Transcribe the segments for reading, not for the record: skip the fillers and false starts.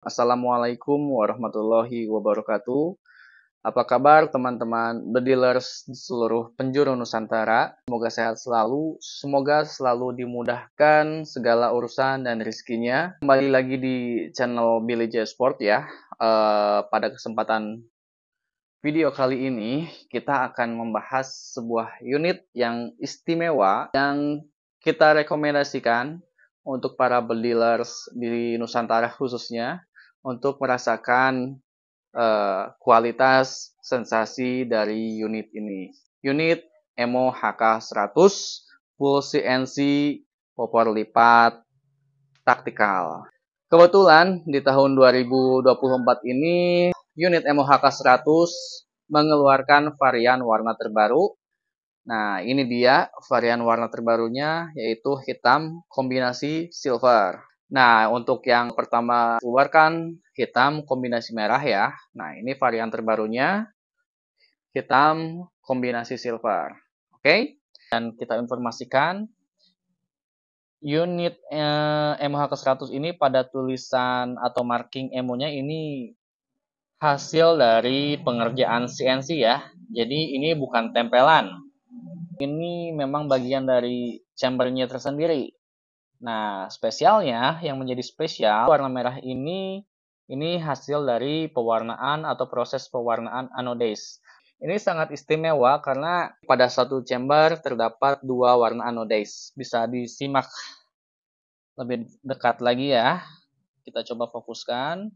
Assalamualaikum warahmatullahi wabarakatuh. Apa kabar teman-teman bedilers di seluruh penjuru Nusantara? Semoga sehat selalu, semoga selalu dimudahkan segala urusan dan rezekinya. Kembali lagi di channel Billy J Sport ya. Pada kesempatan video kali ini kita akan membahas sebuah unit yang istimewa yang kita rekomendasikan untuk para bedilers di Nusantara khususnya untuk merasakan kualitas sensasi dari unit ini. Unit Emo HK100 full CNC popor lipat taktikal. Kebetulan di tahun 2024 ini unit Emo HK100 mengeluarkan varian warna terbaru. Nah, ini dia varian warna terbarunya, yaitu hitam kombinasi silver. Nah, untuk yang pertama keluarkan hitam kombinasi merah ya. Nah, ini varian terbarunya, hitam kombinasi silver. Oke? Dan kita informasikan, unit MHK100 ini pada tulisan atau marking emo-nya ini hasil dari pengerjaan CNC ya. Jadi ini bukan tempelan. Ini memang bagian dari chambernya tersendiri. Nah, spesialnya yang menjadi spesial warna merah ini hasil dari pewarnaan atau proses pewarnaan anodase. Ini sangat istimewa karena pada satu chamber terdapat dua warna anodase. Bisa disimak lebih dekat lagi ya. Kita coba fokuskan.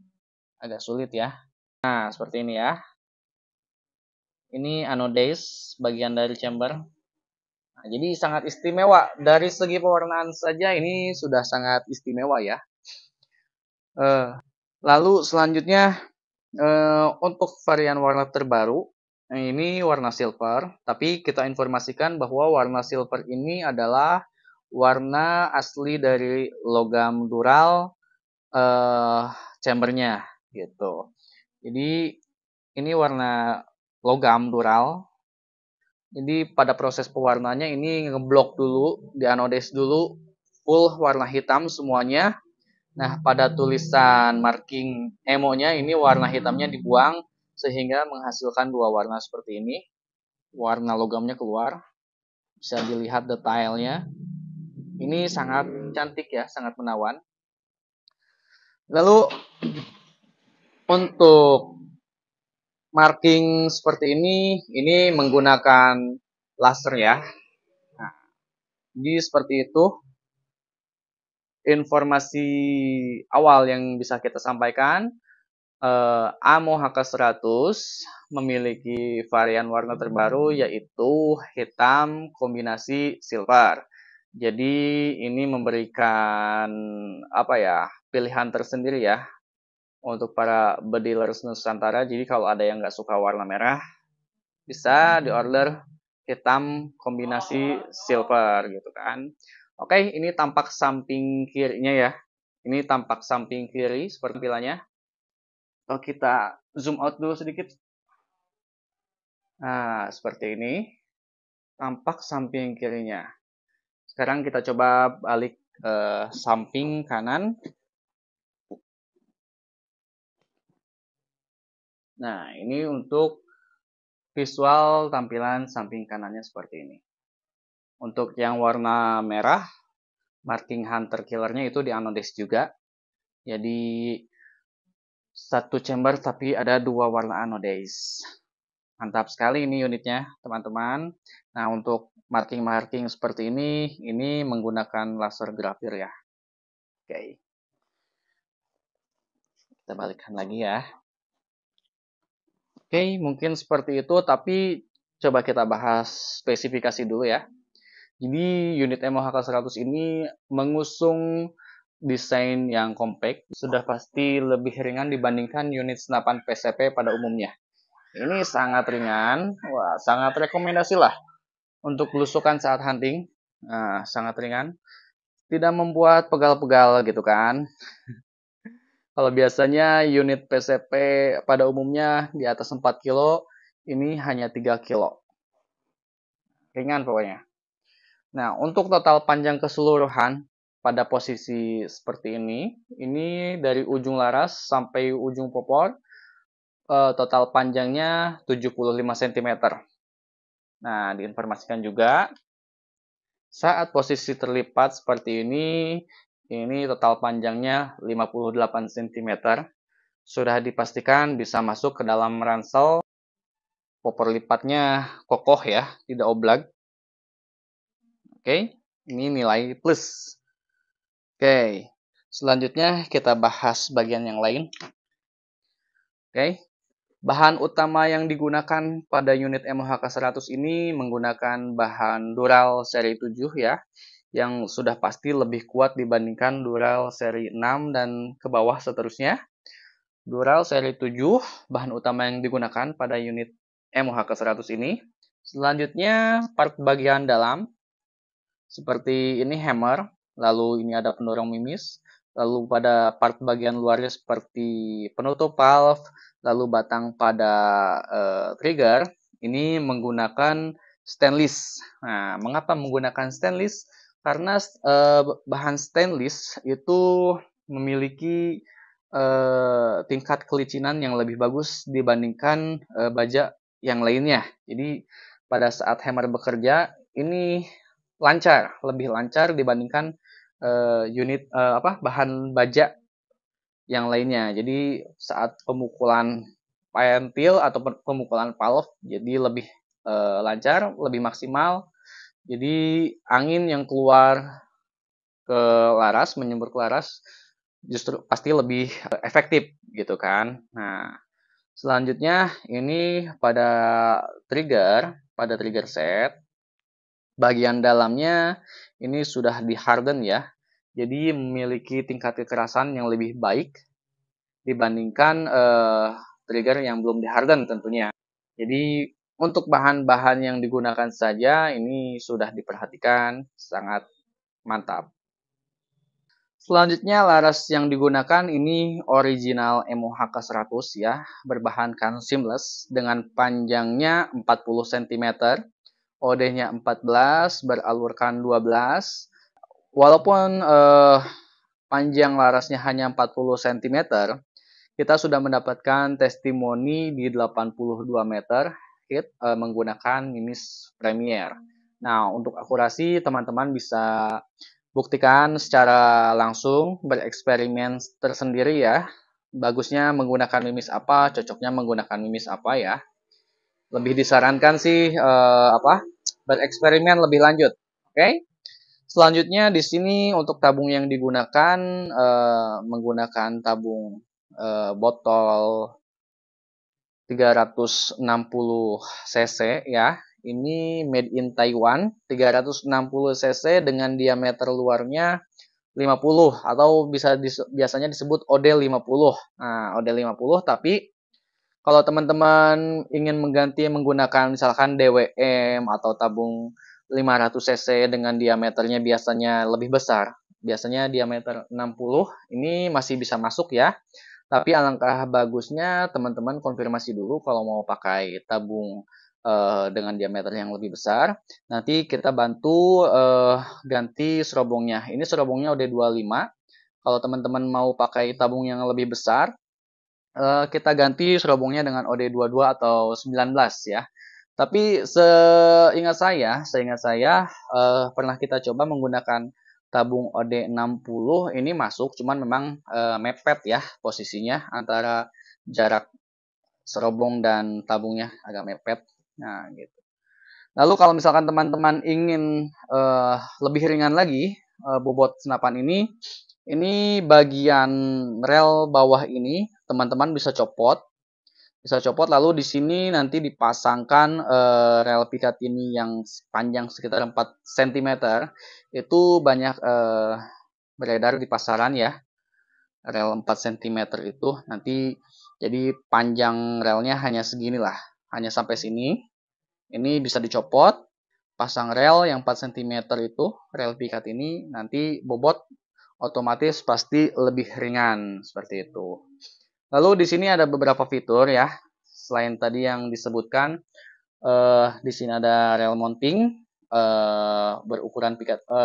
Agak sulit ya. Nah, seperti ini ya. Ini anodase, bagian dari chamber. Nah, jadi sangat istimewa. Dari segi pewarnaan saja ini sudah sangat istimewa ya. Lalu selanjutnya untuk varian warna terbaru, ini warna silver. Tapi kita informasikan bahwa warna silver ini adalah warna asli dari logam dural chambernya gitu. Jadi ini warna logam dural. Jadi pada proses pewarnanya ini ngeblok dulu, dianodase dulu, full warna hitam semuanya. Nah, pada tulisan marking emo-nya ini warna hitamnya dibuang sehingga menghasilkan dua warna seperti ini. Warna logamnya keluar. Bisa dilihat detailnya. Ini sangat cantik ya, sangat menawan. Lalu untuk marking seperti ini menggunakan laser ya. Nah, jadi seperti itu informasi awal yang bisa kita sampaikan. Amo HK100 memiliki varian warna terbaru yaitu hitam kombinasi silver. Jadi ini memberikan pilihan tersendiri ya untuk para bedilers Nusantara. Jadi kalau ada yang nggak suka warna merah bisa diorder hitam kombinasi silver gitu kan. Oke, ini tampak samping kirinya ya. Ini tampak samping kiri seperti tampilannya. Kalau kita zoom out dulu sedikit. Nah, seperti ini. Tampak samping kirinya. Sekarang kita coba balik samping kanan. Nah, ini untuk visual tampilan samping kanannya seperti ini. Untuk yang warna merah, marking hunter killernya itu di anodase juga. Jadi satu chamber tapi ada dua warna anodase. Mantap sekali ini unitnya, teman-teman. Nah, untuk marking-marking seperti ini menggunakan laser grafir ya. Oke. Kita balikkan lagi ya. Oke, mungkin seperti itu, tapi coba kita bahas spesifikasi dulu ya. Jadi, unit Emo HK100 ini mengusung desain yang compact, sudah pasti lebih ringan dibandingkan unit senapan PCP pada umumnya. Ini sangat ringan, wah sangat rekomendasi lah untuk belusukan saat hunting. Nah, sangat ringan, tidak membuat pegal-pegal gitu kan. Kalau biasanya unit PCP pada umumnya di atas 4 kilo, ini hanya 3 kilo. Ringan pokoknya. Nah, untuk total panjang keseluruhan, pada posisi seperti ini. Ini dari ujung laras sampai ujung popor, total panjangnya 75 cm. Nah, diinformasikan juga, saat posisi terlipat seperti ini total panjangnya 58 cm. Sudah dipastikan bisa masuk ke dalam ransel. Popor lipatnya kokoh ya, tidak oblak. Oke, ini nilai plus. Oke, selanjutnya kita bahas bagian yang lain. Oke, bahan utama yang digunakan pada unit MOHK 100 ini menggunakan bahan Dural seri 7 ya, yang sudah pasti lebih kuat dibandingkan Dural seri 6 dan ke bawah seterusnya. Dural seri 7 bahan utama yang digunakan pada unit MOHK 100 ini. Selanjutnya part bagian dalam seperti ini hammer, lalu ini ada pendorong mimis, lalu pada part bagian luarnya seperti penutup valve, lalu batang pada trigger ini menggunakan stainless. Nah, mengapa menggunakan stainless? Karena bahan stainless itu memiliki tingkat kelicinan yang lebih bagus dibandingkan baja yang lainnya. Jadi pada saat hammer bekerja ini lancar, lebih lancar dibandingkan bahan baja yang lainnya. Jadi saat pemukulan pentil atau pemukulan valve jadi lebih lancar, lebih maksimal. Jadi angin yang keluar ke laras, menyembur ke laras justru pasti lebih efektif gitu kan. Nah, selanjutnya ini pada trigger set, bagian dalamnya ini sudah di harden ya. Jadi memiliki tingkat kekerasan yang lebih baik dibandingkan trigger yang belum di harden tentunya. Jadi untuk bahan-bahan yang digunakan saja ini sudah diperhatikan sangat mantap. Selanjutnya laras yang digunakan ini original MOHK 100 ya, berbahankan seamless dengan panjangnya 40 cm, OD-nya 14, beralurkan 12. Walaupun panjang larasnya hanya 40 cm, kita sudah mendapatkan testimoni di 82 meter hit menggunakan mimis Premier. Nah, untuk akurasi teman-teman bisa buktikan secara langsung, bereksperimen tersendiri ya. Bagusnya menggunakan mimis apa, cocoknya menggunakan mimis apa ya. Lebih disarankan sih bereksperimen lebih lanjut. Oke. Selanjutnya di sini untuk tabung yang digunakan menggunakan tabung botol 360 cc ya. Ini made in Taiwan, 360 cc dengan diameter luarnya 50 atau biasanya disebut OD50. Nah, OD50 tapi kalau teman-teman ingin mengganti menggunakan misalkan DWM atau tabung 500 cc dengan diameternya biasanya lebih besar, biasanya diameter 60, ini masih bisa masuk ya. Tapi alangkah bagusnya teman-teman konfirmasi dulu kalau mau pakai tabung dengan diameter yang lebih besar. Nanti kita bantu ganti serobongnya. Ini serobongnya udah 25. Kalau teman-teman mau pakai tabung yang lebih besar, kita ganti serobongnya dengan OD22 atau 19 ya. Tapi seingat saya pernah kita coba menggunakan tabung OD60 ini masuk, cuman memang mepet ya posisinya antara jarak serobong dan tabungnya agak mepet. Nah, gitu. Lalu kalau misalkan teman-teman ingin lebih ringan lagi bobot senapan ini bagian rel bawah ini teman-teman bisa copot. Lalu di sini nanti dipasangkan rel Picatinny yang panjang sekitar 4 cm. Itu banyak beredar di pasaran ya. Rel 4 cm itu nanti jadi panjang relnya hanya segini lah, hanya sampai sini. Ini bisa dicopot, pasang rel yang 4 cm itu, rel Picatinny, nanti bobot otomatis pasti lebih ringan seperti itu. Lalu di sini ada beberapa fitur ya. Selain tadi yang disebutkan, di sini ada rel mounting berukuran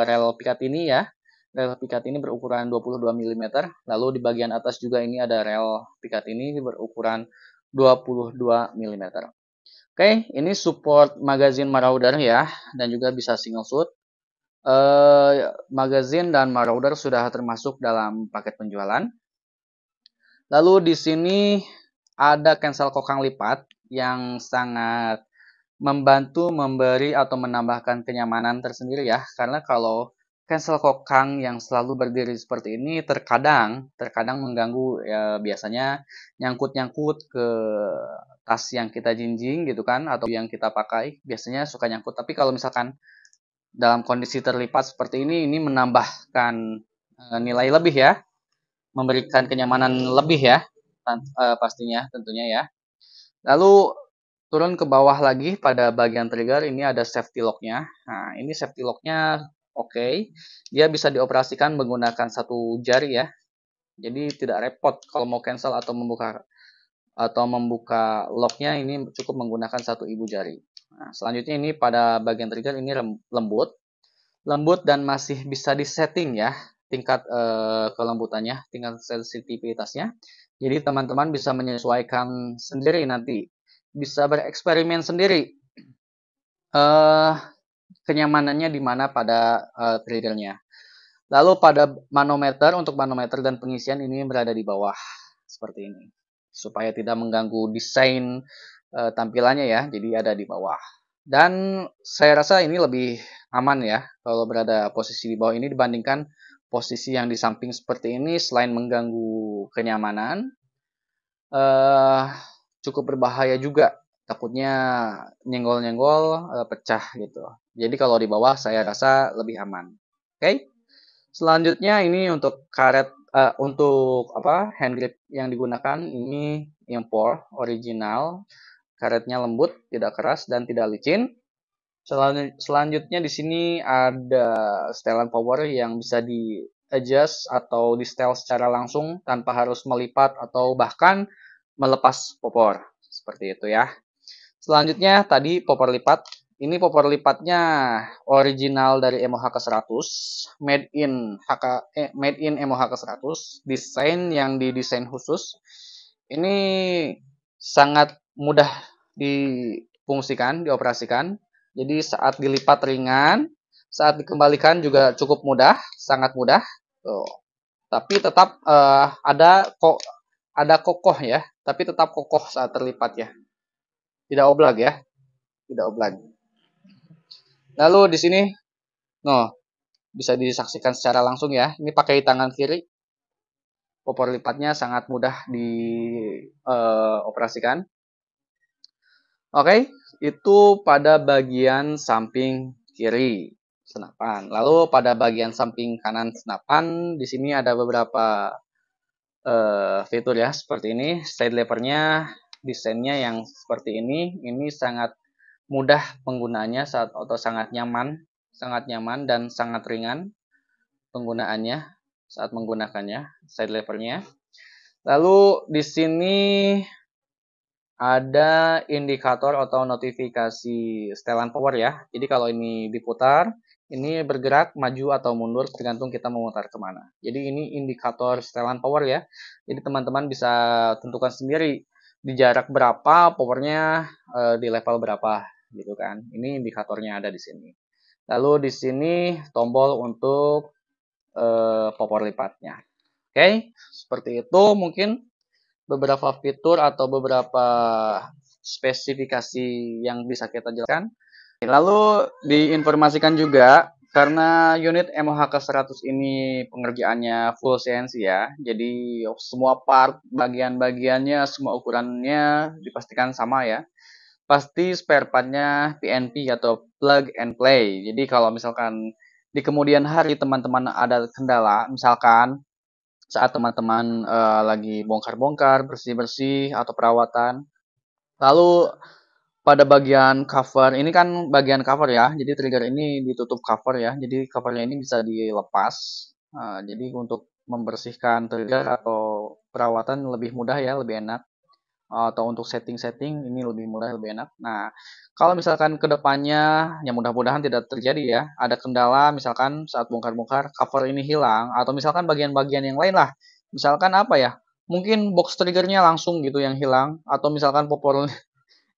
rel Picatinny ya. Rel pikat ini berukuran 22 mm. Lalu di bagian atas juga ini ada rel pikat ini berukuran 22 mm. Oke, ini support magazine Marauder ya, dan juga bisa single shoot. Magazine dan Marauder sudah termasuk dalam paket penjualan. Lalu di sini ada cancel kokang lipat yang sangat membantu memberi atau menambahkan kenyamanan tersendiri ya. Karena kalau cancel kokang yang selalu berdiri seperti ini terkadang mengganggu ya, biasanya nyangkut-nyangkut ke tas yang kita jinjing gitu kan, atau yang kita pakai biasanya suka nyangkut. Tapi kalau misalkan dalam kondisi terlipat seperti ini menambahkan nilai lebih ya, memberikan kenyamanan lebih ya, pastinya tentunya ya. Lalu turun ke bawah lagi pada bagian trigger ini ada safety lock-nya. Nah, ini safety lock-nya oke. Dia bisa dioperasikan menggunakan satu jari ya. Jadi tidak repot kalau mau cancel atau membuka lock-nya, ini cukup menggunakan satu ibu jari. Nah, selanjutnya ini pada bagian trigger ini lembut dan masih bisa disetting ya tingkat kelembutannya, tingkat sensitivitasnya. Jadi teman-teman bisa menyesuaikan sendiri nanti, bisa bereksperimen sendiri kenyamanannya di mana pada triggernya. Lalu pada manometer, untuk manometer dan pengisian ini berada di bawah seperti ini, supaya tidak mengganggu desain tampilannya ya. Jadi ada di bawah. Dan saya rasa ini lebih aman ya kalau berada posisi di bawah ini dibandingkan posisi yang di samping seperti ini. Selain mengganggu kenyamanan, cukup berbahaya juga, takutnya nyenggol-nyenggol pecah gitu. Jadi kalau di bawah saya rasa lebih aman. Oke. Selanjutnya ini untuk karet untuk hand grip yang digunakan ini impor original. Karetnya lembut, tidak keras dan tidak licin. Selanjutnya di sini ada setelan power yang bisa di adjust atau di setel secara langsung tanpa harus melipat atau bahkan melepas popor. Seperti itu ya. Selanjutnya tadi popor lipat. Ini popor lipatnya original dari Emo HK100, made in Emo HK100, desain yang didesain khusus. Ini sangat mudah difungsikan, dioperasikan. Jadi saat dilipat ringan, saat dikembalikan juga cukup mudah, sangat mudah. Tuh. Tapi tetap ada kokoh ya, tapi tetap kokoh saat terlipat ya. Tidak oblag ya, tidak oblag. Lalu di sini, bisa disaksikan secara langsung ya. Ini pakai tangan kiri. Popor lipatnya sangat mudah dioperasikan. Oke, itu pada bagian samping kiri senapan. Lalu pada bagian samping kanan senapan, di sini ada beberapa fitur ya seperti ini. Side levernya, desainnya yang seperti ini sangat mudah penggunaannya atau sangat nyaman dan sangat ringan penggunaannya saat menggunakannya, side levernya. Lalu di sini ada indikator atau notifikasi setelan power ya. Jadi kalau ini diputar, ini bergerak maju atau mundur tergantung kita memutar kemana. Jadi ini indikator setelan power ya. Jadi teman-teman bisa tentukan sendiri di jarak berapa powernya, di level berapa gitu kan. Ini indikatornya ada di sini. Lalu di sini tombol untuk popor lipatnya. Oke, seperti itu mungkin beberapa fitur atau beberapa spesifikasi yang bisa kita jelaskan. Lalu diinformasikan juga karena unit MOHK100 ini pengerjaannya full CNC ya. Jadi semua part, bagian-bagiannya, semua ukurannya dipastikan sama ya. Pasti spare partnya PNP atau plug and play. Jadi kalau misalkan di kemudian hari teman-teman ada kendala, misalkan saat teman-teman lagi bongkar-bongkar, bersih-bersih atau perawatan. Lalu pada bagian cover, ini kan bagian cover ya. Jadi trigger ini ditutup cover ya. Jadi covernya ini bisa dilepas. Jadi untuk membersihkan trigger atau perawatan lebih mudah ya, lebih enak. atau untuk setting-setting ini lebih mudah, lebih enak. Nah, kalau misalkan kedepannya, ya mudah-mudahan tidak terjadi ya, ada kendala misalkan saat bongkar-bongkar cover ini hilang atau misalkan bagian-bagian yang lain lah. Misalkan apa ya? Mungkin box triggernya langsung gitu yang hilang atau misalkan popor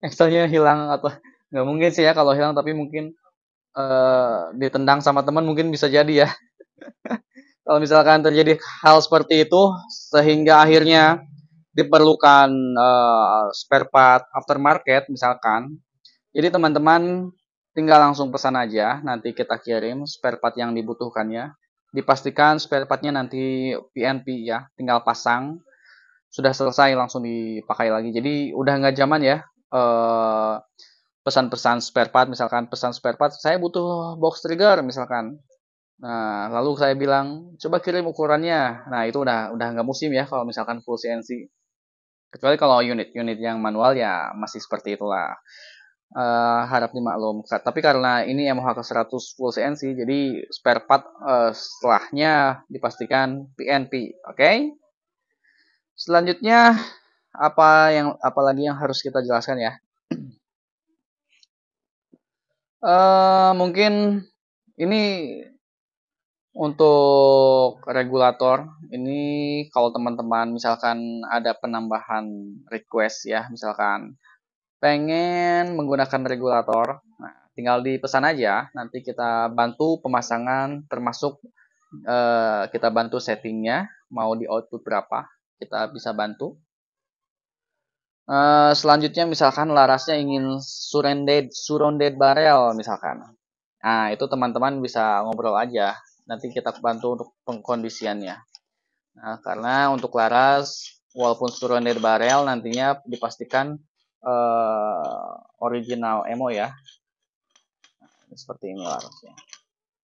Excelnya hilang atau nggak mungkin sih ya kalau hilang, tapi mungkin ditendang sama teman mungkin bisa jadi ya. Kalau misalkan terjadi hal seperti itu sehingga akhirnya diperlukan spare part aftermarket misalkan, jadi teman-teman tinggal langsung pesan aja, nanti kita kirim spare part yang dibutuhkannya. Dipastikan spare partnya nanti PNP ya, tinggal pasang, sudah selesai langsung dipakai lagi. Jadi udah nggak zaman ya eh, pesan-pesan spare part, misalkan pesan spare part, saya butuh box trigger misalkan. Nah, lalu saya bilang, coba kirim ukurannya. Nah, itu udah nggak musim ya kalau misalkan full CNC. Kecuali kalau unit-unit yang manual ya masih seperti itulah. Harap dimaklum. Tapi karena ini MHK 100 full CNC, jadi spare part setelahnya dipastikan PNP. Oke? Okay? Selanjutnya apalagi yang harus kita jelaskan ya? Mungkin ini untuk regulator, ini kalau teman-teman misalkan ada penambahan request ya, misalkan pengen menggunakan regulator, nah tinggal dipesan aja, nanti kita bantu pemasangan, termasuk kita bantu settingnya, mau di output berapa, kita bisa bantu. Selanjutnya misalkan larasnya ingin surrounded barrel misalkan. Nah, itu teman-teman bisa ngobrol aja. Nanti kita bantu untuk pengkondisiannya. Nah, karena untuk laras, walaupun surrounded barrel, nantinya dipastikan original emo ya. Nah, seperti ini larasnya.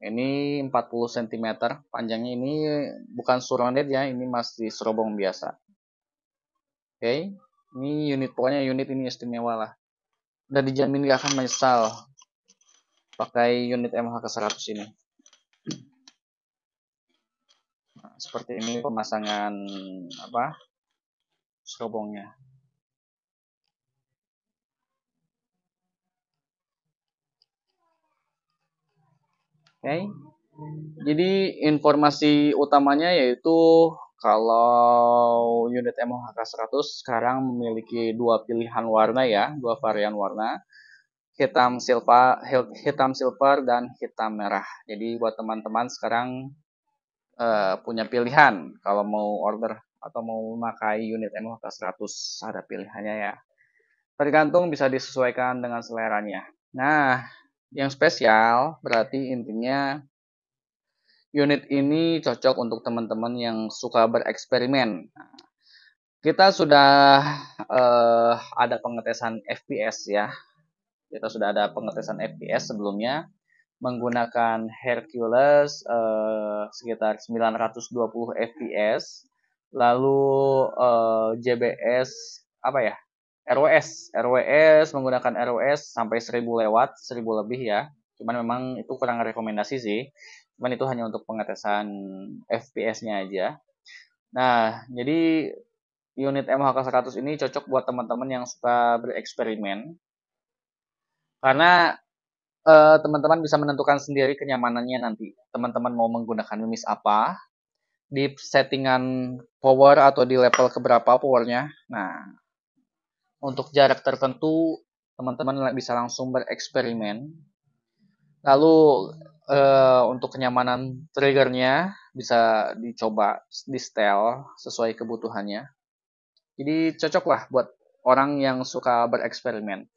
Ini 40 cm. Panjangnya ini bukan surrounded ya, ini masih serobong biasa. Oke, ini pokoknya unit ini istimewa lah. Udah dijamin gak akan menyesal pakai unit MHK 100 ini. Nah, seperti ini pemasangan serobongnya. Oke. Jadi informasi utamanya yaitu kalau unit MHK 100 sekarang memiliki dua pilihan warna ya, dua varian warna. Hitam silver dan hitam merah. Jadi buat teman-teman sekarang punya pilihan kalau mau order atau mau memakai unit MHK 100, ada pilihannya ya. Tergantung bisa disesuaikan dengan seleranya. Nah, yang spesial berarti intinya unit ini cocok untuk teman-teman yang suka bereksperimen. Kita sudah ada pengetesan FPS ya. Kita sudah ada pengetesan FPS sebelumnya menggunakan Hercules sekitar 920 fps, lalu JBS RWS menggunakan RWS sampai 1000 lewat, 1000 lebih ya. Cuman memang itu kurang rekomendasi sih. Cuman itu hanya untuk pengetesan FPS-nya aja. Nah, jadi unit MHK 100 ini cocok buat teman-teman yang suka bereksperimen. Karena teman-teman bisa menentukan sendiri kenyamanannya nanti. Teman-teman mau menggunakan mimis apa, di settingan power atau di level keberapa powernya. Nah, untuk jarak tertentu, teman-teman bisa langsung bereksperimen. Lalu untuk kenyamanan triggernya bisa dicoba di setel sesuai kebutuhannya. Jadi cocok lah buat orang yang suka bereksperimen.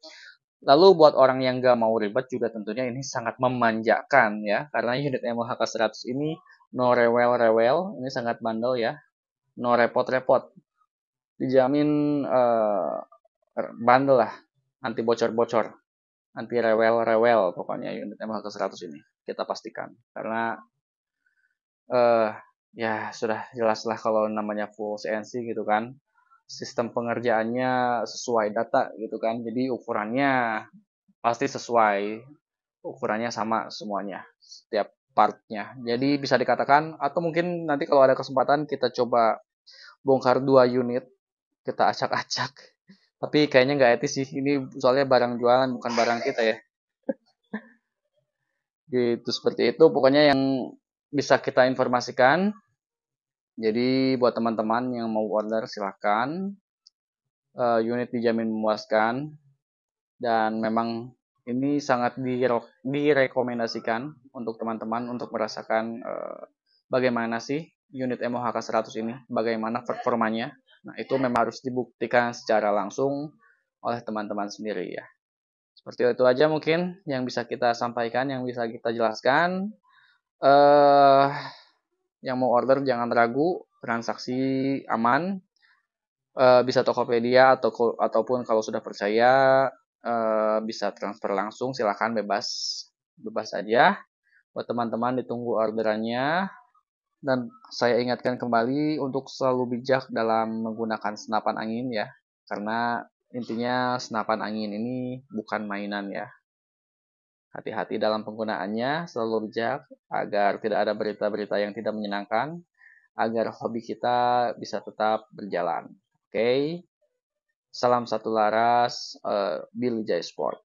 Lalu buat orang yang gak mau ribet juga tentunya ini sangat memanjakan ya. Karena unit MHK 100 ini no rewel-rewel, ini sangat bandel ya. No repot-repot. Dijamin bandel lah, anti bocor-bocor, anti rewel-rewel pokoknya unit MHK 100 ini. Kita pastikan. Karena ya sudah jelas lah kalau namanya full CNC gitu kan. Sistem pengerjaannya sesuai data gitu kan. Jadi ukurannya pasti sesuai, ukurannya sama semuanya setiap partnya. Jadi bisa dikatakan, atau mungkin nanti kalau ada kesempatan kita coba bongkar 2 unit, kita acak-acak Tapi kayaknya nggak etis sih. Ini soalnya barang jualan bukan barang kita ya. Gitu seperti itu. Pokoknya yang bisa kita informasikan. Jadi buat teman-teman yang mau order silahkan. Unit dijamin memuaskan dan memang ini sangat direkomendasikan untuk teman-teman untuk merasakan bagaimana sih unit MOHK 100 ini, bagaimana performanya. Nah, itu memang harus dibuktikan secara langsung oleh teman-teman sendiri ya. Seperti itu aja mungkin yang bisa kita sampaikan, yang bisa kita jelaskan. Eh, yang mau order jangan ragu, transaksi aman. Bisa Tokopedia ataupun kalau sudah percaya bisa transfer langsung, silakan bebas bebas aja. Buat teman-teman ditunggu orderannya dan saya ingatkan kembali untuk selalu bijak dalam menggunakan senapan angin ya. Karena intinya senapan angin ini bukan mainan ya. Hati-hati dalam penggunaannya, selalu bijak agar tidak ada berita-berita yang tidak menyenangkan, agar hobi kita bisa tetap berjalan. Oke, salam satu laras, Billy Jay Sport.